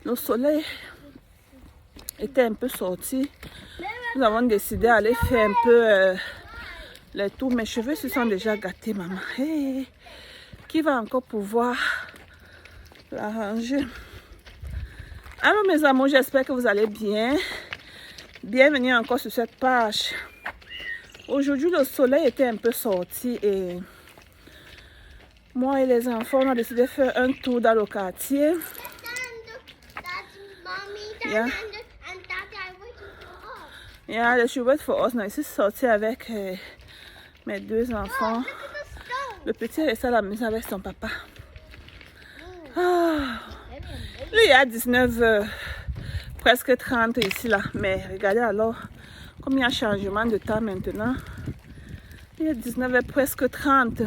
Le soleil était un peu sorti. Nous avons décidé d'aller faire un peu les tours. Mes cheveux se sont déjà gâtés, maman. Hey, qui va encore pouvoir l'arranger? Alors mes amours, j'espère que vous allez bien. Bienvenue encore sur cette page. Aujourd'hui, le soleil était un peu sorti et moi et les enfants, on a décidé de faire un tour dans le quartier. Yeah, they should wait for us now. Ici, sorti avec mes deux enfants. Le petit est resté à la maison avec son papa. Lui, il y a 19h, presque 30 ici, là. Mais regardez alors, comme il y a un changement de temps maintenant. Il est 19h, presque 30.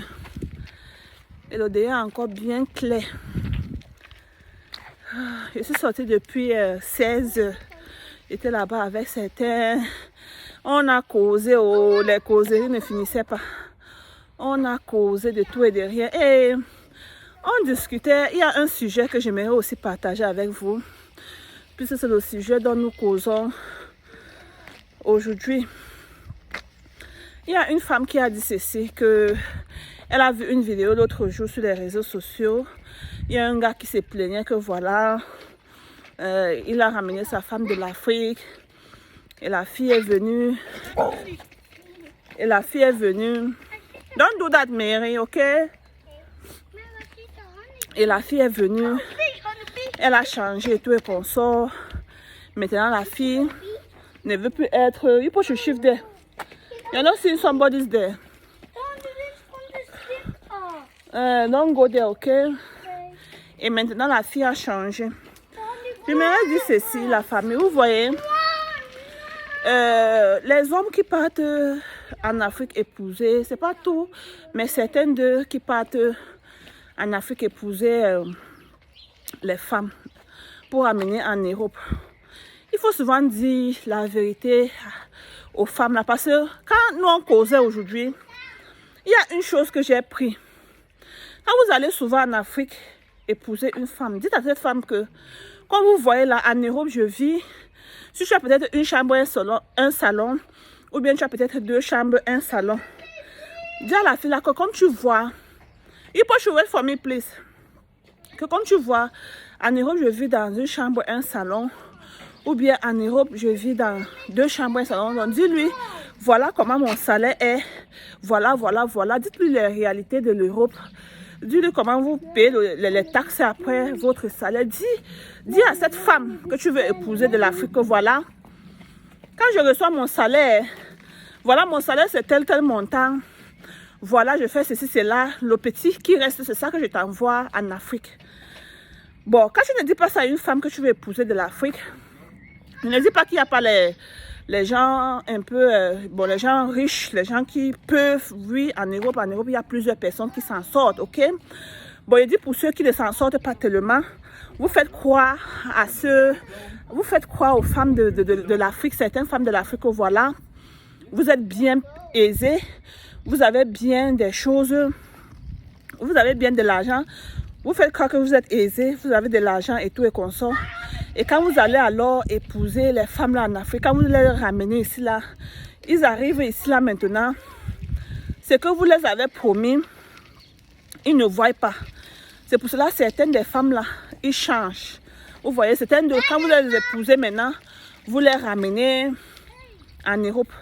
Et le dehors est encore bien clair. Je suis sortie depuis 16h. J'étais là-bas avec certains. On a causé, les causeries ne finissaient pas. On a causé de tout et de rien. Et on discutait. Il y a un sujet que j'aimerais aussi partager avec vous. Puisque c'est le sujet dont nous causons aujourd'hui. Il y a une femme qui a dit ceci, que elle a vu une vidéo l'autre jour sur les réseaux sociaux. Il y a un gars qui se plaignait que voilà, il a ramené sa femme de l'Afrique et la fille est venue. Don't do that, Mary, ok? Et la fille est venue. Elle a changé et tout et qu'on sort. Maintenant, la fille ne veut plus être. You push your shift there. You're not seeing somebody's there. Don't go there, ok? Et maintenant, la fille a changé. Je m'aurais dit ceci, la famille. Vous voyez, les hommes qui partent en Afrique épouser, c'est pas tout, mais certains d'eux qui partent en Afrique épouser les femmes pour amener en Europe. Il faut souvent dire la vérité aux femmes là, parce que quand nous on causait aujourd'hui, il y a une chose que j'ai pris. Quand vous allez souvent en Afrique épouser une femme, dites à cette femme que, comme vous voyez là, en Europe, je vis. Si tu as peut-être une chambre, un salon, ou bien tu as peut-être 2 chambres, un salon. Dis à la fille là que comme tu vois, you push wait for me, please. Que comme tu vois, en Europe, je vis dans une chambre, un salon, ou bien en Europe, je vis dans 2 chambres, un salon. Donc dis-lui, voilà comment mon salaire est. Voilà. Dites-lui les réalités de l'Europe. Dis-lui comment vous payez les taxes après votre salaire. Dis à cette femme que tu veux épouser de l'Afrique que voilà, quand je reçois mon salaire, voilà mon salaire c'est tel montant. Voilà, je fais ceci, cela. Le petit qui reste, c'est ça que je t'envoie en Afrique. Bon, quand tu ne dis pas ça à une femme que tu veux épouser de l'Afrique, ne dis pas qu'il n'y a pas les gens un peu, les gens riches, les gens qui peuvent, oui, en Europe, il y a plusieurs personnes qui s'en sortent, ok? Bon, je dis pour ceux qui ne s'en sortent pas tellement, vous faites croire aux femmes de l'Afrique, certaines femmes de l'Afrique, voilà, vous êtes bien aisés, vous avez bien des choses, vous avez bien de l'argent, vous faites croire que vous êtes aisés, vous avez de l'argent et tout et qu'on sort. Et quand vous allez alors épouser les femmes là en Afrique, quand vous les ramenez ici là, ils arrivent ici là maintenant, ce que vous les avez promis, ils ne voient pas. C'est pour cela que certaines des femmes là, ils changent. Vous voyez, certaines de quand vous les épousez maintenant, vous les ramenez en Europe.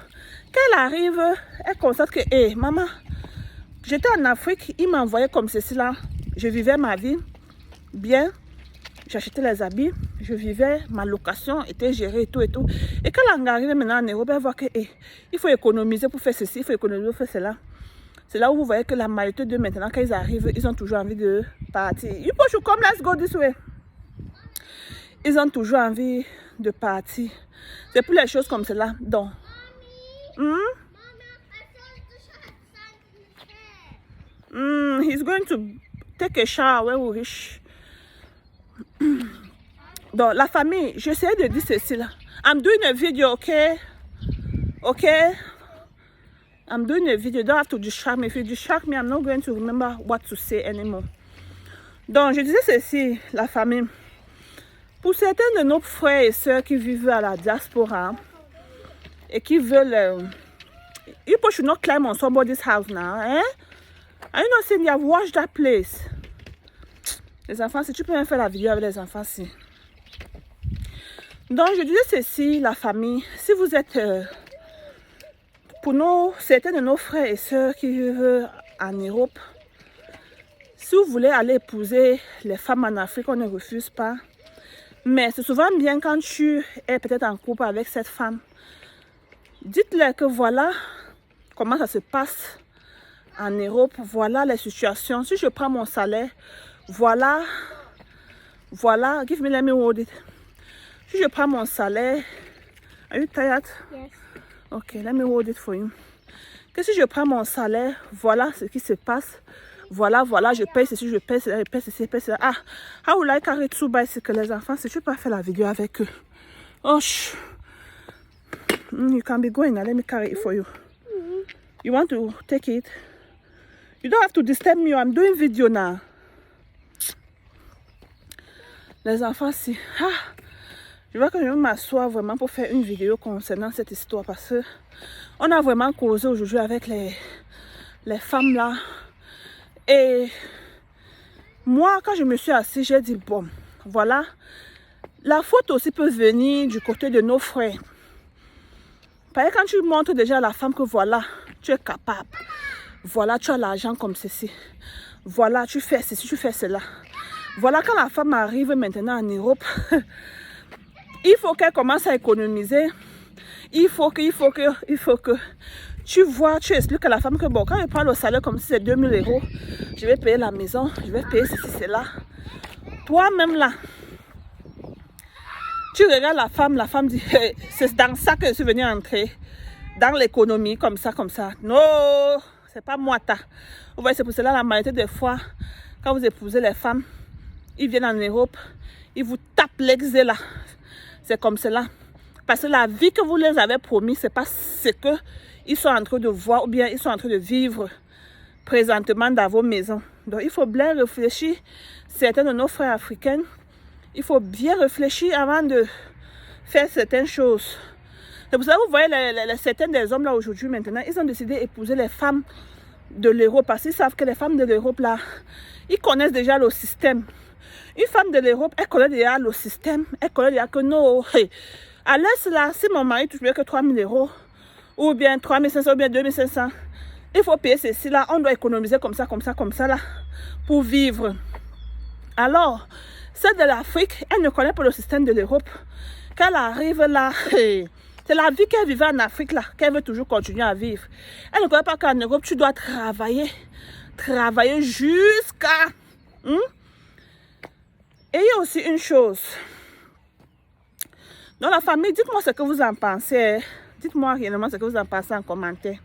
Quand elle arrive, elle constate que, hé, maman, j'étais en Afrique, ils m'envoyaient comme ceci là, je vivais ma vie bien. J'achetais les habits, je vivais, ma location était gérée et tout et tout. Et quand elle arrive maintenant en Europe, elle voit que il faut économiser pour faire ceci, il faut économiser pour faire cela. C'est là où vous voyez que la majorité d'eux maintenant, quand ils arrivent, ils ont toujours envie de partir. You push you come, let's go this way. Ils ont toujours envie de partir. C'est pour les choses comme cela. Donc, he's going to take a shower when we reach. Donc la famille, j'essaie de dire ceci là. I'm doing a video, okay? I'm doing a video. You don't have to distract me. If you distract me, I'm not going to remember what to say anymore. Donc je disais ceci, la famille. Pour certains de nos frères et sœurs qui vivent à la diaspora et qui veulent... you people should not climb on somebody's house now, hein? Are you not saying you have watched that place? Les enfants, si tu peux même faire la vidéo avec les enfants, si. Donc, je disais ceci, la famille, si vous êtes... pour certains de nos frères et sœurs qui vivent en Europe, si vous voulez aller épouser les femmes en Afrique, on ne refuse pas. Mais c'est souvent bien quand tu es peut-être en couple avec cette femme. Dites-leur que voilà comment ça se passe en Europe. Voilà les situations. Si je prends mon salaire, voilà, give me, let me hold it. Si je prends mon salaire, are you tired? Yes. Ok, let me hold it for you. Que si je prends mon salaire, voilà ce qui se passe. Voilà, je paye ceci, je paye cela, je paye ceci, je paye cela. Ah, how will I carry 2 bicycles, les enfants, si tu peux pas faire la vidéo avec eux. Oh, you can be going now, let me carry it for you. You want to take it? You don't have to disturb me, I'm doing video now. Les enfants, si. Ah, je vois que je vais m'asseoir vraiment pour faire une vidéo concernant cette histoire parce que on a vraiment causé aujourd'hui avec les femmes là. Et moi, quand je me suis assise, j'ai dit, bon, voilà, la faute aussi peut venir du côté de nos frères. Parce que quand tu montres déjà à la femme que voilà, tu es capable, voilà, tu as l'argent comme ceci, voilà, tu fais ceci, tu fais cela. Voilà, quand la femme arrive maintenant en Europe, il faut qu'elle commence à économiser. Il faut que tu vois, tu expliques à la femme que bon, quand je prends le salaire comme si c'est 2000 €, je vais payer la maison, je vais payer ceci, cela. Toi-même là, tu regardes la femme dit, hey, c'est dans ça que je suis venue entrer, dans l'économie, comme ça. Non, c'est pas moi, ta. Vous voyez, c'est pour cela la majorité des fois, quand vous épousez les femmes, ils viennent en Europe, ils vous tapent l'exé là. C'est comme cela. Parce que la vie que vous les avez promis, c'est pas ce qu'ils sont en train de voir ou bien ils sont en train de vivre présentement dans vos maisons. Donc il faut bien réfléchir. Certains de nos frères africains, il faut bien réfléchir avant de faire certaines choses. C'est pour ça que vous voyez certains des hommes là aujourd'hui maintenant, ils ont décidé d'épouser les femmes de l'Europe parce qu'ils savent que les femmes de l'Europe là, ils connaissent déjà le système. Une femme de l'Europe, elle connaît déjà le système, elle connaît déjà que non. Hey, à l'est là, si mon mari touche que 3 000 €, ou bien 3 500 ou bien 2 500, il faut payer ceci là, on doit économiser comme ça là, pour vivre. Alors, celle de l'Afrique, elle ne connaît pas le système de l'Europe. Quand elle arrive là, hey, c'est la vie qu'elle vivait en Afrique là, qu'elle veut toujours continuer à vivre. Elle ne connaît pas qu'en Europe, tu dois travailler jusqu'à... Et il y a aussi une chose. Dans la famille, dites-moi ce que vous en pensez. Dites-moi réellement ce que vous en pensez en commentaire.